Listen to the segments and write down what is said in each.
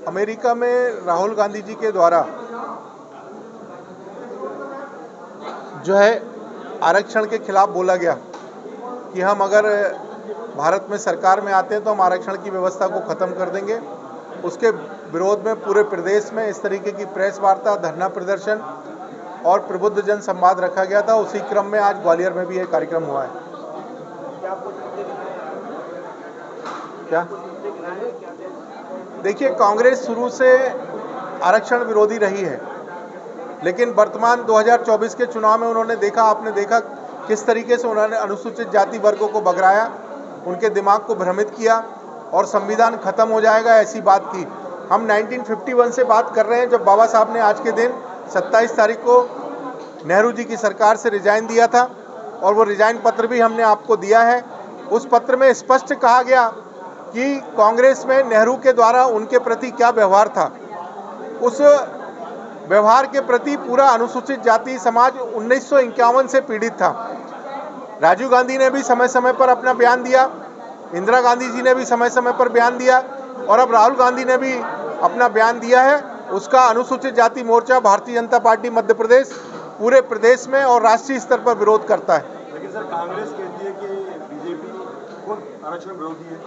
America में राहुल गांधी जी के द्वारा जो है आरक्षण के खिलाफ बोला गया कि हम अगर भारत में सरकार में आते हैं तो हम आरक्षण की व्यवस्था को ख़त्म कर देंगे। उसके विरोध में पूरे प्रदेश में इस तरीके की प्रेस वार्ता, धरना प्रदर्शन और प्रबुद्ध जन संवाद रखा गया था। उसी क्रम में आज ग्वालियर में भी एक कार्यक्रम हुआ है। क्या देखिए, कांग्रेस शुरू से आरक्षण विरोधी रही है, लेकिन वर्तमान 2024 के चुनाव में आपने देखा किस तरीके से उन्होंने अनुसूचित जाति वर्गों को बगराया, उनके दिमाग को भ्रमित किया और संविधान खत्म हो जाएगा ऐसी बात की। हम 1951 से बात कर रहे हैं, जब बाबा साहब ने आज के दिन 27 तारीख को नेहरू जी की सरकार से रिजाइन दिया था और वो रिजाइन पत्र भी हमने आपको दिया है। उस पत्र में स्पष्ट कहा गया कि कांग्रेस में नेहरू के द्वारा उनके प्रति क्या व्यवहार था। उस व्यवहार के प्रति पूरा अनुसूचित जाति समाज 1951 से पीड़ित था। राजीव गांधी ने भी समय समय पर अपना बयान दिया, इंदिरा गांधी जी ने भी समय समय पर बयान दिया और अब राहुल गांधी ने भी अपना बयान दिया है। उसका अनुसूचित जाति मोर्चा भारतीय जनता पार्टी मध्य प्रदेश पूरे प्रदेश में और राष्ट्रीय स्तर पर विरोध करता है। लेकिन सर, कांग्रेस कहती है कि बीजेपी को आरक्षण विरोधी है।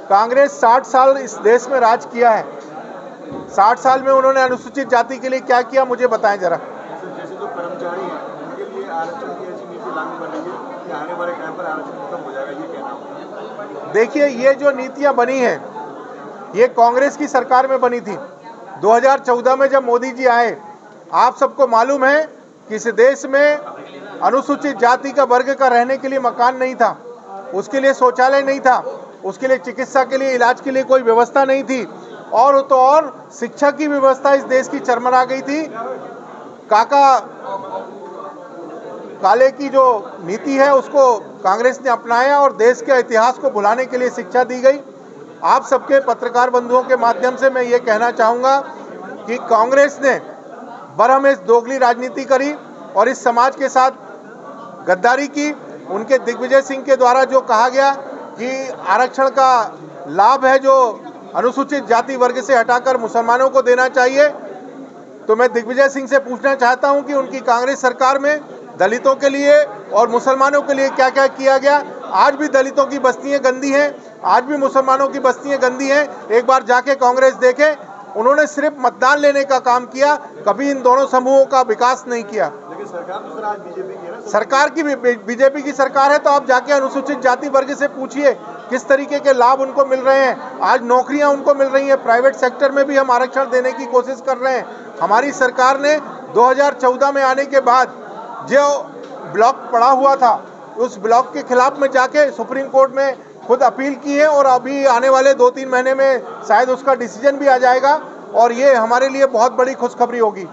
कांग्रेस 60 साल इस देश में राज किया है। 60 साल में उन्होंने अनुसूचित जाति के लिए क्या किया, मुझे बताएं जरा। जैसे जो कर्मचारी हैं उनके लिए आरक्षण की ऐसी नीति लागू बनेगी कि आने वाले टाइम पर आरक्षण खत्म हो जाएगा, ये कहना है। देखिए, ये जो नीतियां बनी हैं ये कांग्रेस की सरकार में बनी थी। 2014 में जब मोदी जी आए, आप सबको मालूम है कि इस देश में अनुसूचित जाति का वर्ग का रहने के लिए मकान नहीं था, उसके लिए शौचालय नहीं था, उसके लिए चिकित्सा के लिए, इलाज के लिए कोई व्यवस्था नहीं थी और शिक्षा की व्यवस्था इस देश की चरमरा गई थी। काले की जो नीति है उसको कांग्रेस ने अपनाया और देश के इतिहास को भुलाने के लिए शिक्षा दी गई। आप सबके पत्रकार बंधुओं के माध्यम से मैं ये कहना चाहूँगा कि कांग्रेस ने बरहमेश दोगली राजनीति करी और इस समाज के साथ गद्दारी की। उनके दिग्विजय सिंह के द्वारा जो कहा गया कि आरक्षण का लाभ है जो अनुसूचित जाति वर्ग से हटाकर मुसलमानों को देना चाहिए, तो मैं दिग्विजय सिंह से पूछना चाहता हूं कि उनकी कांग्रेस सरकार में दलितों के लिए और मुसलमानों के लिए क्या क्या किया गया। आज भी दलितों की बस्तियां गंदी हैं, आज भी मुसलमानों की बस्तियां गंदी हैं। एक बार जाके कांग्रेस देखे, उन्होंने सिर्फ मतदान लेने का काम किया, कभी इन दोनों समूहों का विकास नहीं किया। लेकिन सरकार तो सर आज बीजेपी की है ना। सरकार की बीजेपी की सरकार है, तो आप जाके अनुसूचित जाति वर्ग से पूछिए किस तरीके के लाभ उनको मिल रहे हैं। आज नौकरियां उनको मिल रही हैं, प्राइवेट सेक्टर में भी हम आरक्षण देने की कोशिश कर रहे हैं। हमारी सरकार ने 2014 में आने के बाद जो ब्लॉक पड़ा हुआ था, उस ब्लॉक के खिलाफ में जाके सुप्रीम कोर्ट में खुद अपील की है और अभी आने वाले 2-3 महीने में शायद उसका डिसीजन भी आ जाएगा और ये हमारे लिए बहुत बड़ी खुशखबरी होगी।